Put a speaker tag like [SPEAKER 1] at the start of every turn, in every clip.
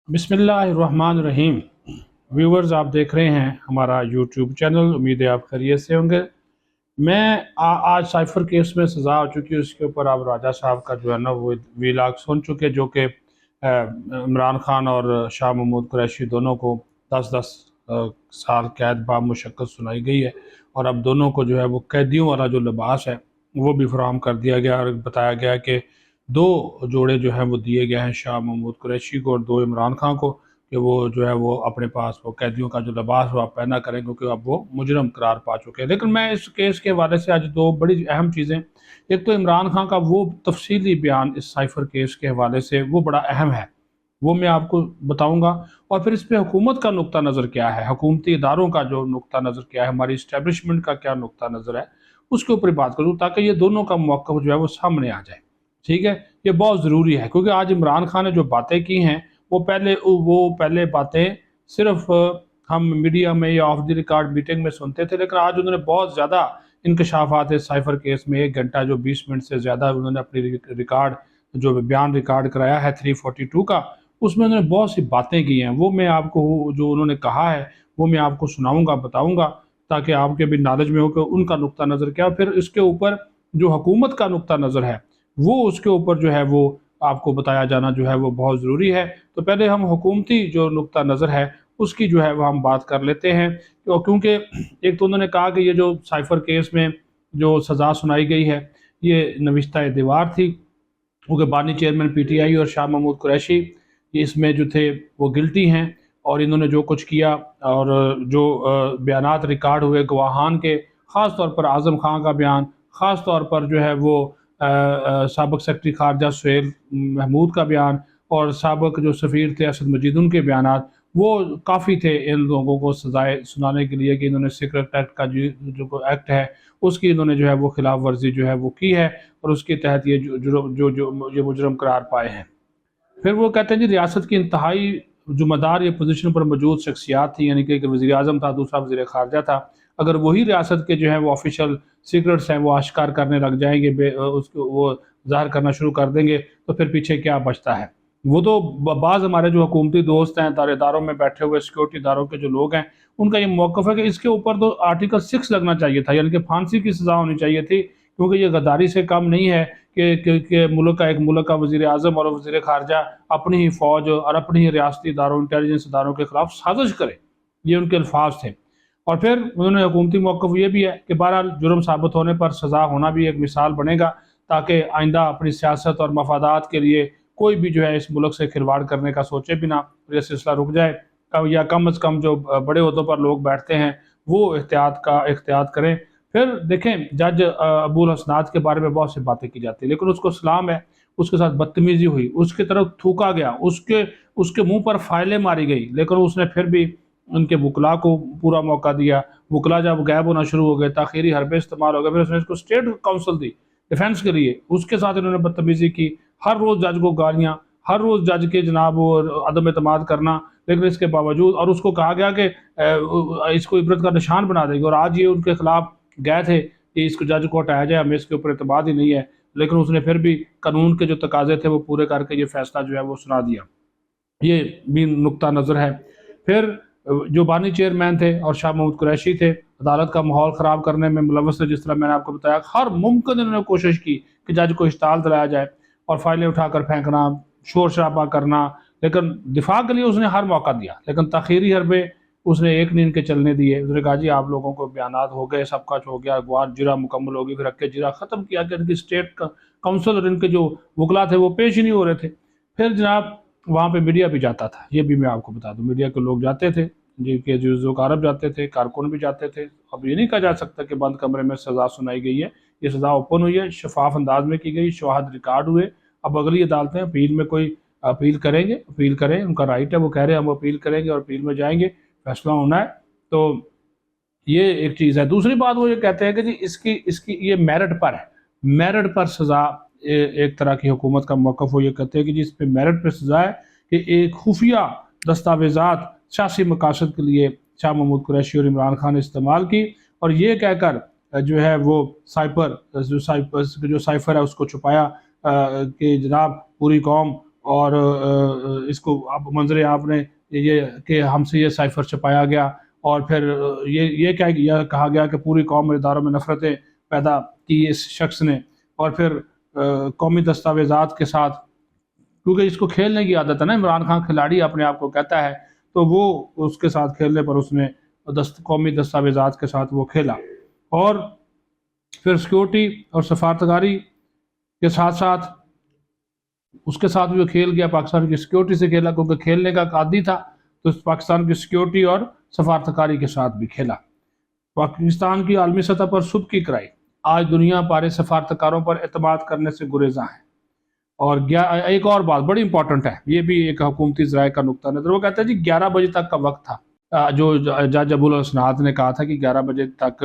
[SPEAKER 1] बिस्मिल्लाहिर्रहमानिर्रहीम। व्यूवर्स, आप देख रहे हैं हमारा यूट्यूब चैनल। उम्मीद है आप खैरियत से होंगे। मैं आज साइफर केस में सज़ा हो चुकी है, उसके ऊपर आप राजा साहब का जो है ना वो वीलाग सुन चुके, जो कि इमरान खान और शाह महमूद कुरैशी दोनों को 10-10 साल कैद बा मुशक्कत सुनाई गई है। और अब दोनों को जो है वो कैदियों वाला जो लिबास है वो भी फराहम कर दिया गया और बताया गया कि दो जोड़े जो हैं वो दिए गए हैं शाह महमूद कुरैशी को और दो इमरान खान को, कि वो जो है वो अपने पास वो कैदियों का जो लिबास वो आप पहना करें, क्योंकि अब वो मुजरम करार पा चुके हैं। लेकिन मैं इस केस के हवाले से आज दो बड़ी अहम चीज़ें, एक तो इमरान खान का वो तफसीली बयान इस साइफर केस के हवाले से वो बड़ा अहम है, वो मैं आपको बताऊंगा। और फिर इस पे हुकूमत का नुक्ता नज़र क्या है, हुकूमती इदारों का जो नुक्ता नज़र क्या है, हमारी इस्टेब्लिशमेंट का क्या नुक्ता नज़र है, उसके ऊपर बात करूँ, ताकि ये दोनों का मौक़िफ़ जो है वो सामने आ जाए। ठीक है, ये बहुत ज़रूरी है, क्योंकि आज इमरान खान ने जो बातें की हैं वो पहले बातें सिर्फ हम मीडिया में या ऑफ द रिकॉर्ड मीटिंग में सुनते थे, लेकिन आज उन्होंने बहुत ज़्यादा इंकशाफात है साइफर केस में। 1 घंटा जो 20 मिनट से ज़्यादा उन्होंने अपनी रिकॉर्ड जो बयान रिकॉर्ड कराया है 342 का, उसमें उन्होंने बहुत सी बातें की हैं। वो मैं आपको जो उन्होंने कहा है वो मैं आपको सुनाऊंगा, बताऊंगा, ताकि आपके भी नॉलेज में हो कि उनका नुक्ता नज़र क्या है। फिर इसके ऊपर जो हुकूमत का नुक्ता नज़र है वो उसके ऊपर जो है वो आपको बताया जाना जो है वो बहुत ज़रूरी है। तो पहले हम हुकूमती जो नुक्ता नज़र है उसकी जो है वो हम बात कर लेते हैं। क्योंकि एक तो उन्होंने कहा कि ये जो साइफर केस में जो सज़ा सुनाई गई है ये नविश्ता दीवार थी, क्योंकि बानी चेयरमैन पीटीआई और शाह महमूद कुरैशी ये इसमें जो थे वो गिल्टी हैं। और इन्होंने जो कुछ किया और जो बयानात रिकॉर्ड हुए गवाहान के, ख़ास तौर पर आज़म खान का बयान, ख़ास तौर पर जो है वो साबिक़ सेक्रेटरी ख़ारजा सुहेल महमूद का बयान और साबिक़ जो सफ़ीर थे असद मजीद उनके बयानात, वो काफ़ी थे इन लोगों को सज़ाएँ सुनाने के लिए कि इन्होंने सीक्रेट एक्ट का जो एक्ट है उसकी इन्होंने जो है वो खिलाफ वर्जी जो है वो की है और उसके तहत ये ये मुजरम करार पाए हैं। फिर वो कहते हैं जी रियासत की इंतहाई जुम्मेदार ये पोजीशन पर मौजूद शख्सियात थी, यानी कि एक वज़ीर आज़म था, दूसरा वज़ीर ख़ारजा था। अगर वही रियासत के जो है वो ऑफिशियल सीक्रेट्स हैं वो आश्कार करने लग जाएंगे, उसको वो ज़ाहिर करना शुरू कर देंगे, तो फिर पीछे क्या बचता है। वो तो बाज़ हमारे जो हुकूमती दोस्त हैं, दायरेदारों में बैठे हुए सिक्योरिटी इदारों के जो लोग हैं, उनका ये मौक़िफ़ है कि इसके ऊपर तो आर्टिकल 6 लगना चाहिए था, यानी कि फांसी की सज़ा होनी चाहिए थी, क्योंकि ये गद्दारी से कम नहीं है कि मुल्क का एक मुल्क का वज़ीर आज़म और वज़ीर ख़ारजा अपनी ही फ़ौज और अपनी ही रियासती इदारों इंटेलिजेंस इदारों के ख़िलाफ़ साजिश करे, ये उनके अल्फाज थे। और फिर उन्होंने हुकूमती मौक़िफ़ ये भी है कि बहरहाल जुर्म साबित होने पर सज़ा होना भी एक मिसाल बनेगा, ताकि आइंदा अपनी सियासत और मफादात के लिए कोई भी जो है इस मुल्क से खिलवाड़ करने का सोचे भी ना, ये सिलसिला रुक जाए। या कम अज़ कम जो बड़े ओहदों पर लोग बैठते हैं वो एहतियात करें। फिर देखें, जज अबुल हसनात के बारे में बहुत सी बातें की जाती है, लेकिन उसको सलाम है, उसके साथ बदतमीज़ी हुई, उसकी तरफ थूका गया, उसके उसके मुँह पर फाइलें मारी गई, लेकिन उसने फिर भी उनके वकला को पूरा मौका दिया। वकला जब गायब होना शुरू हो गए, ताख़ीरी हरबे इस्तेमाल हो गए, फिर उसने इसको स्टेट काउंसिल दी डिफेंस के लिए, उसके साथ इन्होंने बदतमीज़ी की। हर रोज़ जज को गालियाँ, हर रोज़ जज के जनाब और अदम एतमाद करना, लेकिन इसके बावजूद और उसको कहा गया कि इसको इबरत का निशान बना देंगे, और आज ये उनके खिलाफ गए थे कि इसको जज को हटाया जाए, हमें इसके ऊपर एतमाद ही नहीं है, लेकिन उसने फिर भी कानून के जो तकाज़े थे वो पूरे करके ये फ़ैसला जो है वो सुना दिया। ये भी नुक्ता नज़र है। फिर जो बानी चेयरमैन थे और शाह महमूद कुरैशी थे, अदालत का माहौल ख़राब करने में मुलव्वस थे। जिस तरह मैंने आपको बताया, हर मुमकिन इन्होंने कोशिश की कि जज को इश्ताल दिलाया जाए और फाइलें उठाकर फेंकना, शोर शराबा करना, लेकिन दिफा के लिए उसने हर मौका दिया, लेकिन ताख़ीरी हरबे उसने एक नहीं इनके चलने दिए। उसने कहा जी आप लोगों को बयानात हो गए, सब कुछ हो गया, अगवार जिरा मुकम्मल हो गई, फिर हक़ जिरा ख़त्म किया कि इनकी स्टेट का काउंसिल और इनके जो वकला थे वो पेश ही नहीं हो रहे थे। फिर जनाब वहाँ पे मीडिया भी जाता था, ये भी मैं आपको बता दूँ, मीडिया के लोग जाते थे, जिनके जो अरब जाते थे, कारकुन भी जाते थे। अब ये नहीं कहा जा सकता कि बंद कमरे में सज़ा सुनाई गई है, ये सज़ा ओपन हुई है, शफाफ अंदाज में की गई, शवाहद रिकॉर्ड हुए। अब अगली अदालतें अपील में कोई अपील करेंगे, अपील करें, उनका राइट है, वो कह रहे हैं हम अपील करेंगे और अपील में जाएंगे, फैसला होना है। तो ये एक चीज़ है। दूसरी बात वो ये कहते हैं कि जी इसकी इसकी ये मेरिट पर है, मेरिट पर सज़ा। एक तरह की हुकूमत का मौक़िफ़ वो ये कहते हैं कि जी इस पे मेरिट पे सज़ा है कि एक खुफिया दस्तावेज़ात सियासी मकासद के लिए शाह महमूद कुरैशी और इमरान खान ने इस्तेमाल की, और ये कहकर जो है वो साइफर है उसको छुपाया कि जनाब पूरी कौम اور اس کو اب منظر آپ نے یہ کہ ہم سے یہ سائفر چھپایا گیا، اور پھر یہ کہا گیا کہ پوری قوم اور اداروں میں نفرتیں پیدا کی اس شخص نے، اور پھر قومی دستاویزات کے ساتھ، کیونکہ اس کو کھیلنے کی عادت ہے نا، عمران خان کھلاڑی اپنے آپ کو کہتا ہے، تو وہ اس کے ساتھ کھیلنے پر اس نے قومی دستاویزات کے ساتھ وہ کھیلا، اور پھر سیکیورٹی اور سفارتکاری کے ساتھ ساتھ اس کے ساتھ بھی وہ کھیل گیا، پاکستان کی سیکیورٹی سے کھیلا، کیونکہ کھیلنے کا عادی تھا، تو پاکستان کی سیکیورٹی اور سفارتکاری کے ساتھ بھی کھیلا۔ پاکستان کی عالمی سطح پر سبکی کرائی، آج دنیا پارے سفارتکاروں پر اعتماد کرنے سے گریزاں ہیں۔ اور ایک اور بات بڑی امپورٹنٹ ہے، یہ بھی ایک حکومتی ذرائع کا نقطہ نظر، وہ کہتا ہے جی 11 بجے تک کا وقت تھا، جو جج ابو الاسناد نے کہا تھا کہ 11 بجے تک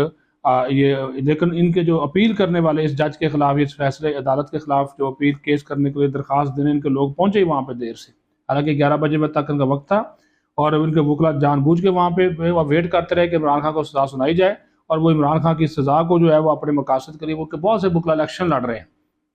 [SPEAKER 1] یہ، لیکن ان کے جو اپیل کرنے والے اس جج کے خلاف، اس فیصلے عدالت کے خلاف جو اپیل کیس کرنے کے لیے درخواست دینے ان کے لوگ پہنچے ہی وہاں پہ دیر سے، حالانکہ 11 بجے تک ان کا وقت تھا، اور ان کے وکلا جان بوجھ کے وہاں پہ ویٹ کرتے رہے کہ عمران خان کو سزا سنائی جائے، اور وہ عمران خان کی سزا کو جو ہے وہ اپنے مقاصد کے لیے، وہ کہ بہت سے وکلا الیکشن لڑ رہے ہیں،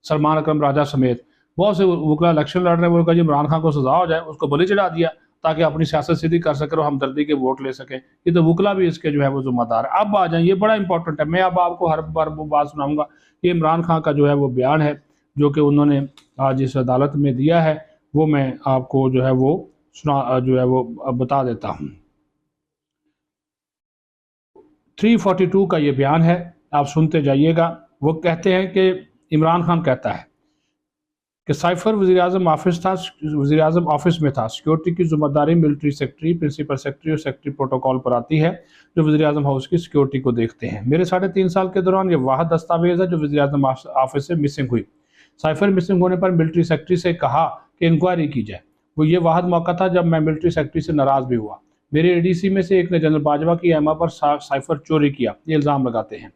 [SPEAKER 1] سلمان اکرم راجہ سمیت بہت سے وکلا الیکشن لڑ رہے ہیں، وہ کہا جی عمران خان کو سزا ہو جائے، اس کو بلی چڑھا دیا تاکہ اپنی سیاست سیدھی کر سکے اور ہمدردی کے ووٹ لے سکے، یہ تو وکلا بھی اس کے جو ہے وہ ذمہ دار ہے۔ اب آ جائیں، یہ بڑا امپورٹنٹ ہے، میں اب آپ کو ہر بار وہ بات سناؤں گا، یہ عمران خان کا جو ہے وہ بیان ہے جو کہ انہوں نے آج اس عدالت میں دیا ہے، وہ میں آپ کو جو ہے وہ بتا دیتا ہوں۔ 342 کا یہ بیان ہے، آپ سنتے جائیے گا۔ وہ کہتے ہیں کہ عمران خان کہتا ہے کہ سائفر وزیراعظم آفس میں تھا، سیکیورٹی کی ذمہ داری ملٹری سیکرٹری، پرنسپل سیکرٹری اور سیکرٹری پروٹوکول پر آتی ہے جو وزیراعظم ہاؤس کی سیکیورٹی کو دیکھتے ہیں۔ میرے 3.5 سال کے دوران یہ واحد دستاویز ہے جو وزیراعظم آفس سے مسنگ ہوئی۔ سائفر مسنگ ہونے پر ملٹری سیکرٹری سے کہا کہ انکوائری کی جائے، وہ یہ واحد موقع تھا جب میں ملٹری سیکرٹری سے ناراض بھی ہوا۔ میرے اے ڈی سی میں سے ایک نے جنرل باجوہ کی ایما پر سائفر چوری کیا، یہ الزام لگاتے ہیں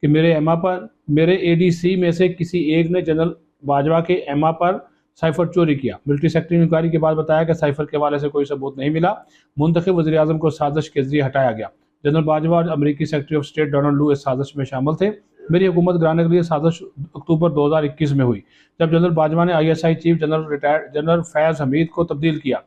[SPEAKER 1] کہ میرے اے ڈی سی میں سے کسی ایک نے جنرل باجوہ کے ایما پر سائفر چوری کیا۔ ملٹری سیکرٹری نے انکوائری کے بعد بتایا کہ سائفر کے حوالے سے کوئی ثبوت نہیں ملا، منتخب وزیراعظم کو سازش کے ذریعے ہٹایا گیا۔ جنرل باجوہ اور امریکی سیکرٹری آف اسٹیٹ ڈونلڈ لو اس سازش میں شامل تھے۔ میری حکومت گرانے کے لیے سازش اکتوبر 2021 میں ہوئی، جب جنرل باجوہ نے ISI چیف جنرل فیض حمید کو تبدیل کیا۔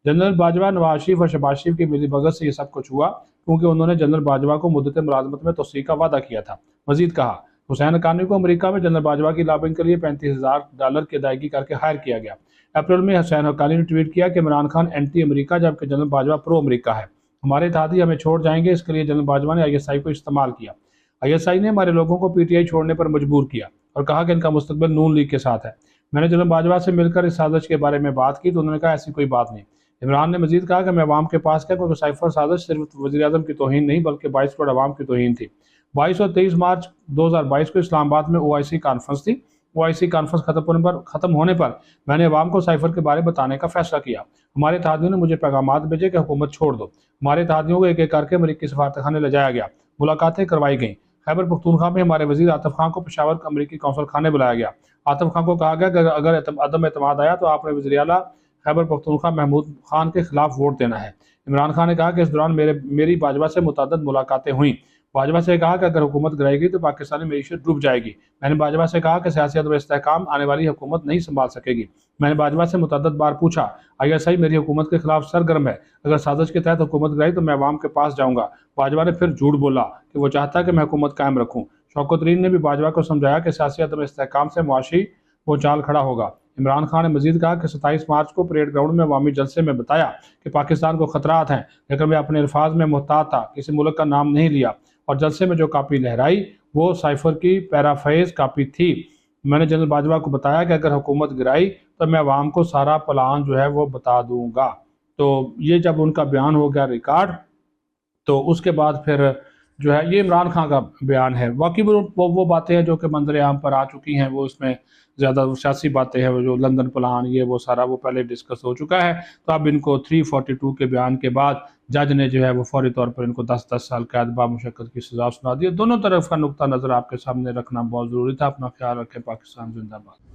[SPEAKER 1] جنرل باجوہ، نواز شریف اور شہباز شریف کی ملی بھگت سے یہ سب کچھ ہوا، کیونکہ انہوں نے جنرل باجوہ کو مدت ملازمت میں توسیع کا وعدہ کیا تھا۔ مزید کہا، حسین حقانی کو امریکہ میں جنرل باجوہ کی لابنگ کے لیے $35,000 کی ادائیگی کر کے ہائر کیا گیا۔ اپریل میں حسین حقانی نے ٹویٹ کیا کہ عمران خان اینٹی امریکہ جبکہ جنرل باجوہ پرو امریکہ ہے، ہمارے اتحادی ہمیں چھوڑ جائیں گے، اس کے لیے جنرل باجوہ نے ISI کو استعمال کیا۔ ISI نے ہمارے لوگوں کو PTI چھوڑنے پر مجبور کیا اور کہا کہ ان کا مستقبل نون لیگ کے ساتھ ہے۔ میں نے جنرل باجوہ سے مل کر اس سازش کے بارے میں بات کی تو انہوں نے کہا ایسی کوئی بات نہیں۔ عمران نے مزید کہا کہ میں عوام کے پاس کیا، کیونکہ سائفر سازش صرف وزیراعظم کی توہین نہیں بلکہ 22 کروڑ عوام کی توہین تھی۔ 22 اور 23 مارچ 2022 کو اسلام آباد میں OIC کانفرنس تھی۔ OIC کانفرنس ختم ہونے پر میں نے عوام کو سائفر کے بارے بتانے کا فیصلہ کیا۔ ہمارے اتحادیوں نے مجھے پیغامات بھیجے کہ حکومت چھوڑ دو۔ ہمارے اتحادیوں کو ایک ایک کر کے امریکی سفارتخانے لے جایا گیا، ملاقاتیں کروائی گئیں۔ خیبر پختونخوا میں ہمارے وزیر عاطف خان کو پشاور امریکی قونصل خانے بلایا گیا۔ عاطف خان کو کہا گیا کہ اگر عدم اعتماد آیا تو آپ نے وزیر اعلیٰ خیبر پختونخوا محمود خان کے خلاف ووٹ دینا ہے۔ عمران خان نے کہا کہ اس دوران میری باجوہ سے متعدد ملاقاتیں ہوئیں۔ باجوہ سے کہا کہ اگر حکومت گرائی گئی تو پاکستانی معیشت ڈوب جائے گی۔ میں نے باجوہ سے کہا کہ سیاسی عدم استحکام آنے والی حکومت نہیں سنبھال سکے گی۔ میں نے باجوہ سے متعدد بار پوچھا، ISI میری حکومت کے خلاف سرگرم ہے، اگر سازش کے تحت حکومت گرائی تو میں عوام کے پاس جاؤں گا۔ باجوہ نے پھر جھوٹ بولا کہ وہ چاہتا ہے کہ میں حکومت قائم رکھوں۔ شوکت ترین نے بھی باجوہ کو سمجھایا کہ سیاسی عدم استحکام سے معاشی بھونچال کھڑا ہوگا۔ عمران خان نے مزید کہا کہ 27 مارچ کو پریڈ گراؤنڈ میں عوامی جلسے میں بتایا کہ پاکستان کو خطرات ہیں، لیکن میں اپنے الفاظ میں محتاط تھا، کسی ملک کا نام نہیں لیا، اور جلسے میں جو کاپی لہرائی وہ سائفر کی پیرافریز کاپی تھی۔ میں نے جنرل باجوہ کو بتایا کہ اگر حکومت گرائی تو میں عوام کو سارا پلان جو ہے وہ بتا دوں گا۔ تو یہ جب ان کا بیان ہو گیا ریکارڈ، تو اس کے بعد پھر جو ہے یہ عمران خان کا بیان ہے۔ واقعی وہ باتیں ہیں جو کہ منظر عام پر آ چکی ہیں، وہ اس میں زیادہ سیاسی باتیں ہیں، وہ جو لندن پلان یہ وہ سارا وہ پہلے ڈسکس ہو چکا ہے۔ تو اب ان کو 342 کے بیان کے بعد جج نے جو ہے وہ فوری طور پر ان کو 10 سال قید بامشقت کی سزا سنا دی۔ دونوں طرف کا نقطہ نظر آپ کے سامنے رکھنا بہت ضروری تھا۔ اپنا خیال رکھیں۔ پاکستان زندہ باد۔